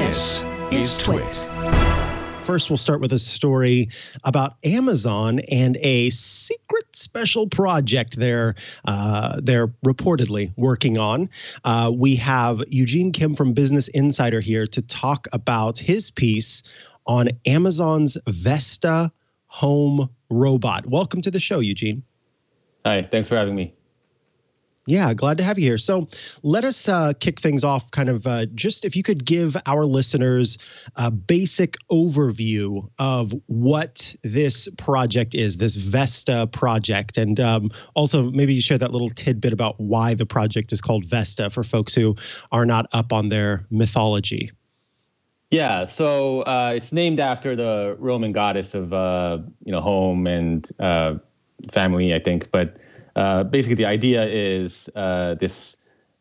This is TWiT. First, we'll start with a story about Amazon and a secret special project they're reportedly working on. We have Eugene Kim from Business Insider here to talk about his piece on Amazon's Vesta home robot. Welcome to the show, Eugene. Hi, thanks for having me. Yeah, glad to have you here. So let us kick things off kind of just if you could give our listeners a basic overview of what this project is, this Vesta project, and also maybe share that little tidbit about why the project is called Vesta for folks who are not up on their mythology. Yeah, so it's named after the Roman goddess of home and family, I think, but basically, the idea is this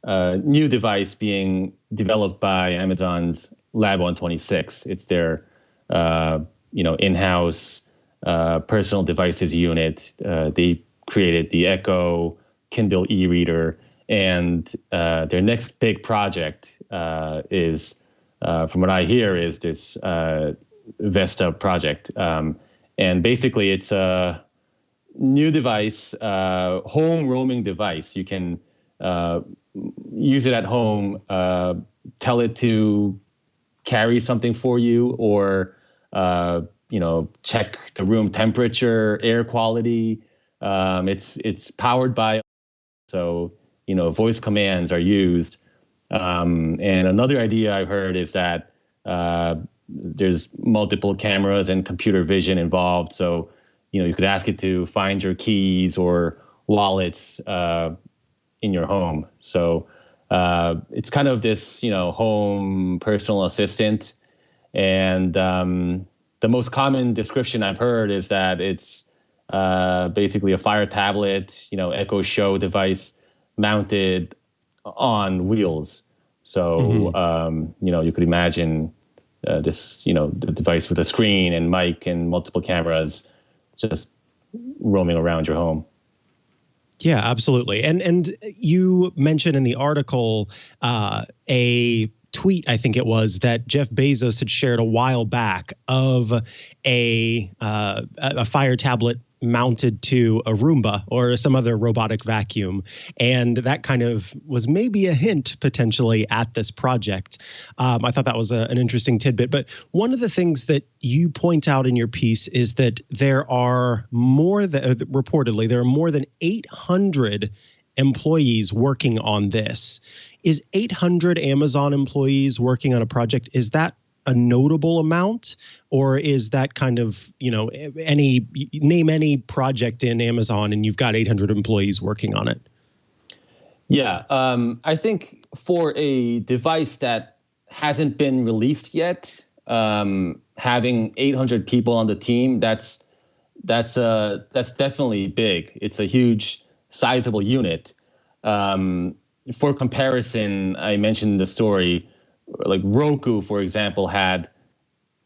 new device being developed by Amazon's Lab 126. It's their, in-house personal devices unit. They created the Echo Kindle e-reader, and their next big project is, from what I hear, is this Vesta project. And basically, it's a new device, home roaming device. You can use it at home, tell it to carry something for you, or check the room temperature, air quality. It's powered by, so voice commands are used. And another idea I've heard is that there's multiple cameras and computer vision involved. So you could ask it to find your keys or wallets in your home. So it's kind of this, home personal assistant. And the most common description I've heard is that it's basically a Fire tablet, Echo Show device mounted on wheels. So, you could imagine this, the device with a screen and mic and multiple cameras just roaming around your home. Yeah, absolutely. And you mentioned in the article a tweet, I think it was, that Jeff Bezos had shared a while back of a Fire tablet mounted to a Roomba or some other robotic vacuum. And that kind of was maybe a hint potentially at this project. I thought that was an interesting tidbit. But one of the things that you point out in your piece is that there are reportedly, there are more than 800 employees working on this. Is 800 Amazon employees working on a project, is that a notable amount, or is that kind of, name any project in Amazon and you've got 800 employees working on it? Yeah, I think for a device that hasn't been released yet, having 800 people on the team, that's definitely big. It's a huge, sizable unit. For comparison, I mentioned the story, like Roku, for example, had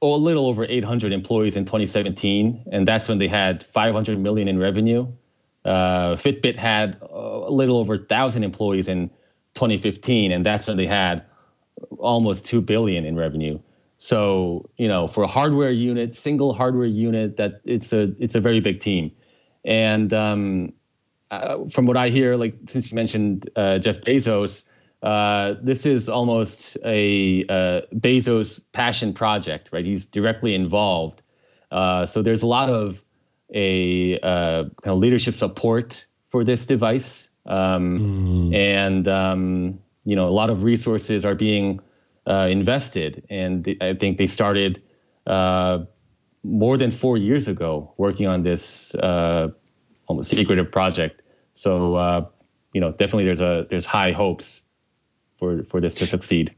a little over 800 employees in 2017, and that's when they had 500 million in revenue. Fitbit had a little over 1,000 employees in 2015, and that's when they had almost 2 billion in revenue. So, for a hardware unit, single hardware unit, that it's a very big team. And from what I hear, like since you mentioned Jeff Bezos, this is almost a Bezos passion project, right? He's directly involved. So there's a lot of kind of leadership support for this device. And, a lot of resources are being invested. And I think they started more than 4 years ago working on this almost secretive project. So, definitely there's high hopes for this to succeed.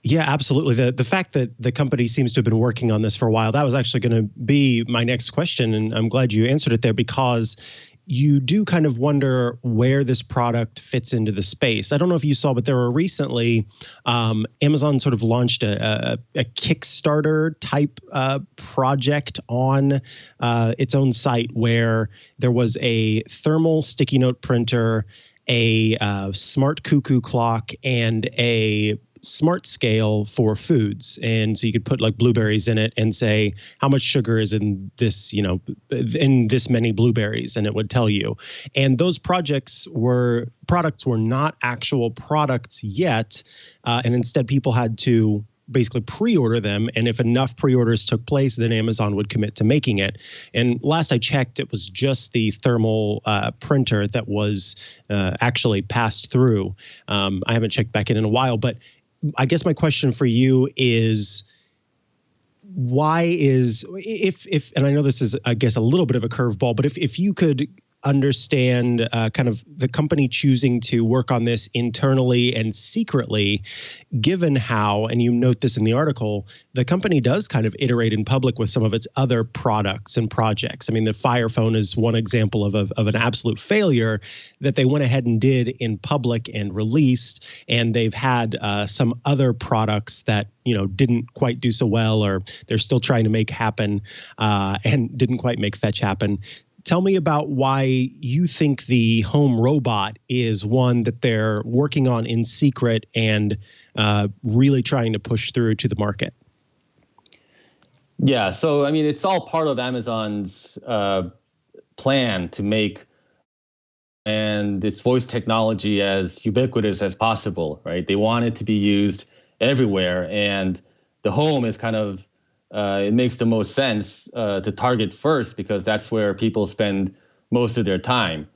Yeah, absolutely. The fact that the company seems to have been working on this for a while, that was actually going to be my next question. And I'm glad you answered it there, because you do kind of wonder where this product fits into the space. I don't know if you saw, but there were recently, Amazon sort of launched a Kickstarter type project on its own site, where there was a thermal sticky note printer, a smart cuckoo clock, and a smart scale for foods. And so you could put like blueberries in it and say how much sugar is in this, in this many blueberries, and it would tell you. And those products were not actual products yet. And instead people had to basically pre-order them. And if enough pre-orders took place, then Amazon would commit to making it. And last I checked, it was just the thermal printer that was actually passed through. I haven't checked back in a while, but I guess my question for you is, why is, if and I know this is, I guess, a little bit of a curveball, but if you could understand kind of the company choosing to work on this internally and secretly, given how, and you note this in the article, the company does kind of iterate in public with some of its other products and projects. I mean, the Fire Phone is one example of an absolute failure that they went ahead and did in public and released, and they've had some other products that didn't quite do so well, or they're still trying to make happen and didn't quite make fetch happen. Tell me about why you think the home robot is one that they're working on in secret and really trying to push through to the market. Yeah, so I mean, it's all part of Amazon's plan to make and its voice technology as ubiquitous as possible, right? They want it to be used everywhere, and the home is kind of it makes the most sense to target first, because that's where people spend most of their time.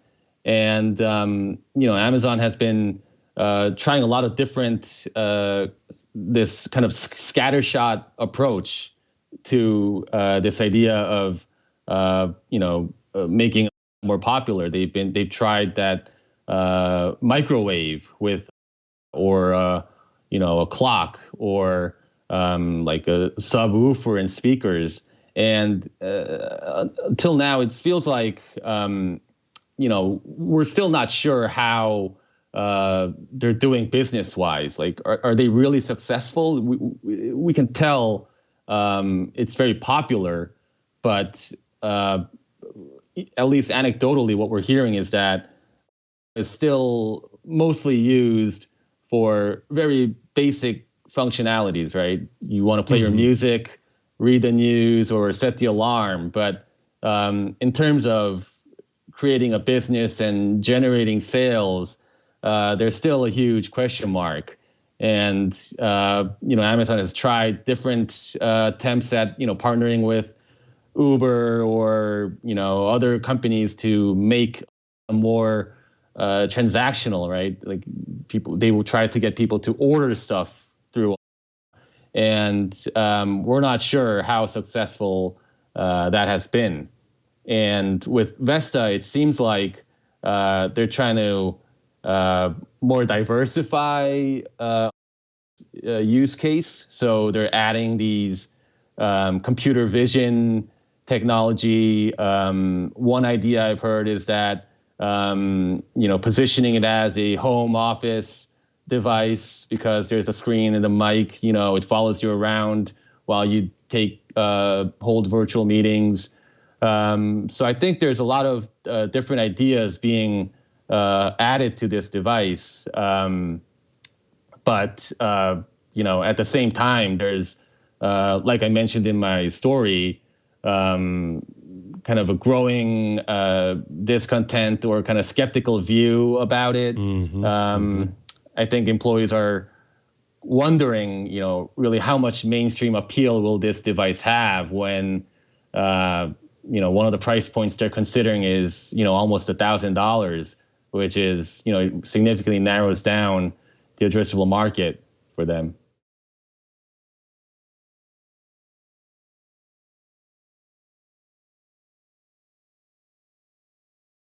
And Amazon has been trying a lot of different this kind of scattershot approach to this idea of making it more popular. They've tried that microwave with, or a clock, or like a subwoofer and speakers. And until now, it feels like, we're still not sure how they're doing business-wise. Like, are they really successful? We can tell it's very popular, but at least anecdotally, what we're hearing is that it's still mostly used for very basic functionalities, right? You want to play your music, read the news, or set the alarm. But in terms of creating a business and generating sales, there's still a huge question mark. And Amazon has tried different attempts at partnering with Uber or other companies to make a more transactional, right? Like they will try to get people to order stuff through, and we're not sure how successful that has been. And with Vesta, it seems like they're trying to more diversify use case. So they're adding these computer vision technology. One idea I've heard is that positioning it as a home office device, because there's a screen and a mic, it follows you around while you hold virtual meetings. So I think there's a lot of different ideas being added to this device. But at the same time, there's, like I mentioned in my story, kind of a growing discontent or kind of skeptical view about it. I think employees are wondering, really how much mainstream appeal will this device have when, one of the price points they're considering is, almost $1,000, which is, significantly narrows down the addressable market for them.